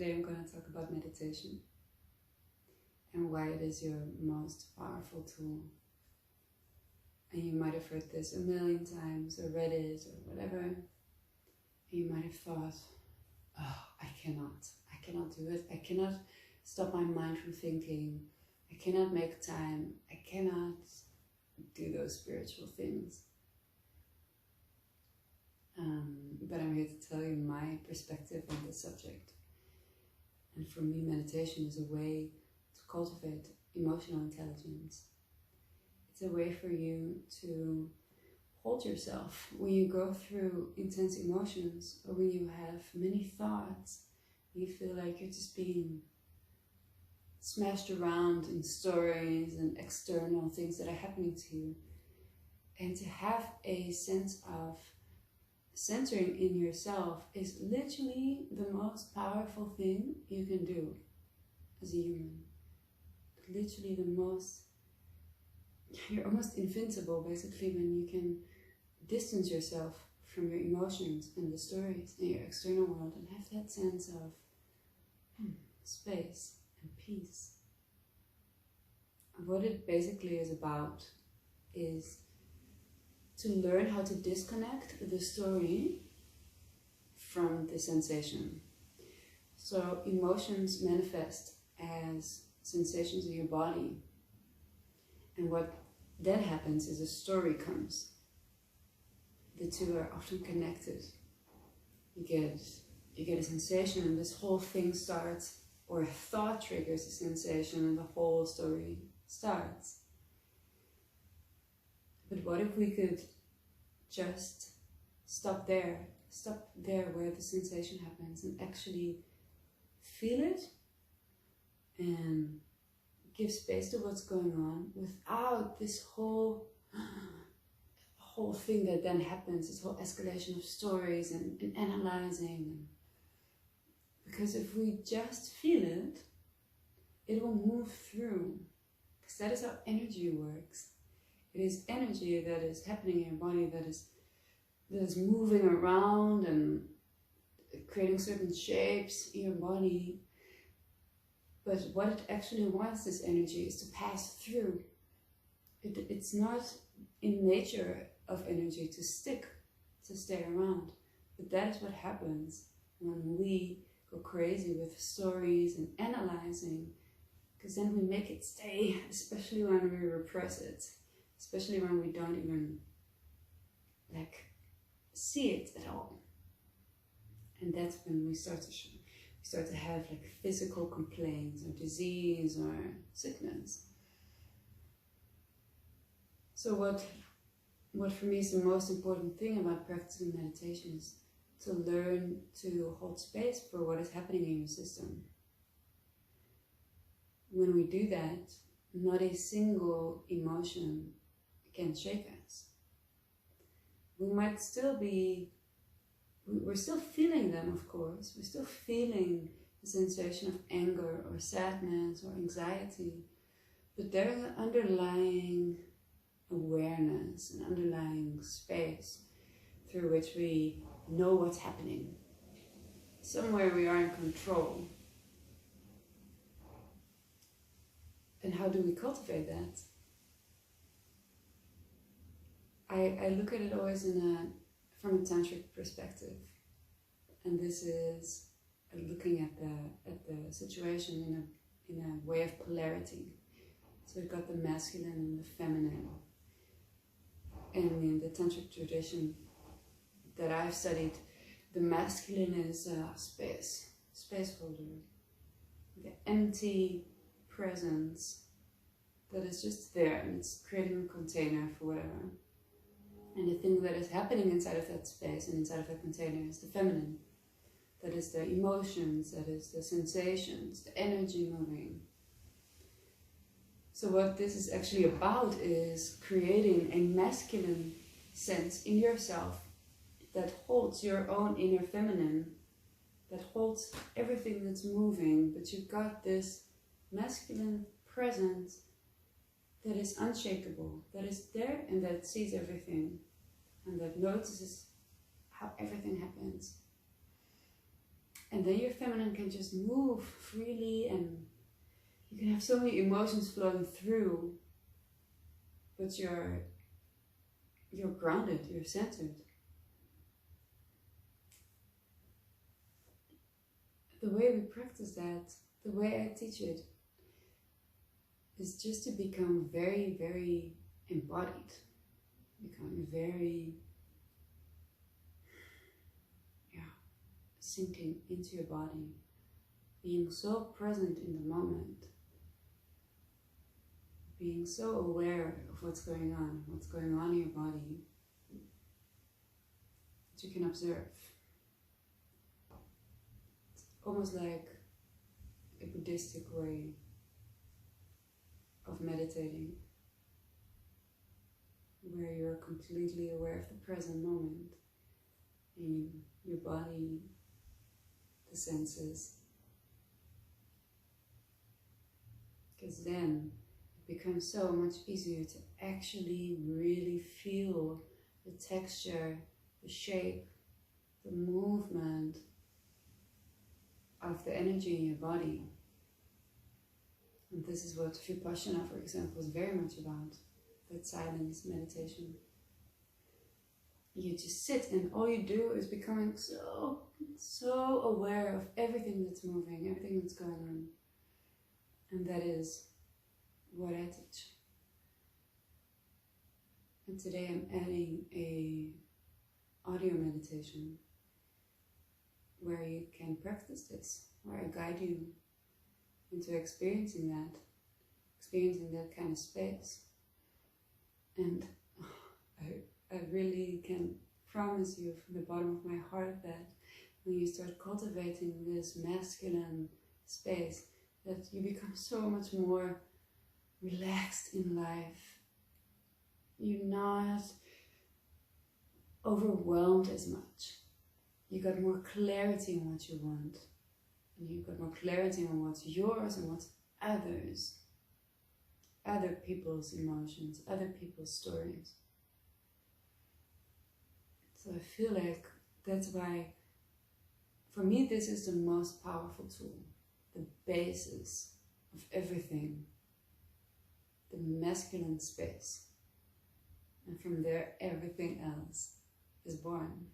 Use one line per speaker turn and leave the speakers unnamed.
today I'm going to talk about meditation and why it is your most powerful tool. And you might have heard this a million times or read it or whatever. And you might have thought, oh, I cannot do it. I cannot stop my mind from thinking. I cannot make time. I cannot do those spiritual things. But I'm here to tell you my perspective on this subject. And for me, meditation is a way to cultivate emotional intelligence. It's a way for you to hold yourself when you go through intense emotions, or when you have many thoughts, you feel like you're just being smashed around in stories and external things that are happening to you. And to have a sense of centering in yourself is literally the most powerful thing you can do as a human. Literally you're almost invincible basically when you can distance yourself from your emotions and the stories and your external world and have that sense of space and peace. What it basically is about is to learn how to disconnect the story from the sensation. So emotions manifest as sensations in your body. And what then happens is a story comes. The two are often connected. You get a sensation and this whole thing starts, or a thought triggers a sensation and the whole story starts. But what if we could just stop there where the sensation happens and actually feel it and give space to what's going on without this whole thing that then happens, this whole escalation of stories and analyzing. Because if we just feel it, it will move through. Because that is how energy works. It is energy that is happening in your body, that is moving around and creating certain shapes in your body. But what it actually wants, this energy, is to pass through. It's not in nature of energy to stick, to stay around. But that is what happens when we go crazy with stories and analyzing, because then we make it stay, especially when we repress it, especially when we don't even see it at all. And that's when we start to have physical complaints or disease or sickness. So what for me is the most important thing about practicing meditation is to learn to hold space for what is happening in your system. When we do that, not a single emotion can shake us. We're still feeling them, of course. We're still feeling the sensation of anger or sadness or anxiety, but there's an underlying awareness, an underlying space through which we know what's happening. Somewhere we are in control. And how do we cultivate that? I look at it always from a tantric perspective, and this is looking at the situation in a way of polarity. So we've got the masculine and the feminine. And in the tantric tradition that I've studied, the masculine is space holder, the empty presence that is just there, and it's creating a container for whatever. And the thing that is happening inside of that space and inside of that container is the feminine. That is the emotions, that is the sensations, the energy moving. So what this is actually about is creating a masculine sense in yourself that holds your own inner feminine, that holds everything that's moving, but you've got this masculine presence that is unshakable, that is there and that sees everything and that notices how everything happens. And then your feminine can just move freely, and you can have so many emotions flowing through, but you're grounded, you're centered. The way we practice that, the way I teach it, is just to become very, very embodied, becoming very, sinking into your body, being so present in the moment, being so aware of what's going on in your body, that you can observe. It's almost like a Buddhistic way of meditating, where you're completely aware of the present moment in your body, the senses, because then it becomes so much easier to actually really feel the texture, the shape, the movement of the energy in your body. And this is what Vipassana, for example, is very much about, that silence meditation. You just sit, and all you do is becoming so aware of everything that's moving, everything that's going on. And that is what I teach. And today I'm adding a audio meditation where you can practice this, where I guide you into experiencing that kind of space. And I really can promise you from the bottom of my heart that when you start cultivating this masculine space, that you become so much more relaxed in life. You're not overwhelmed as much. You got more clarity on what you want. And you got more clarity on what's yours and what's others. Other people's emotions, other people's stories. So I feel like that's why, for me, this is the most powerful tool, the basis of everything, the masculine space. And from there, everything else is born.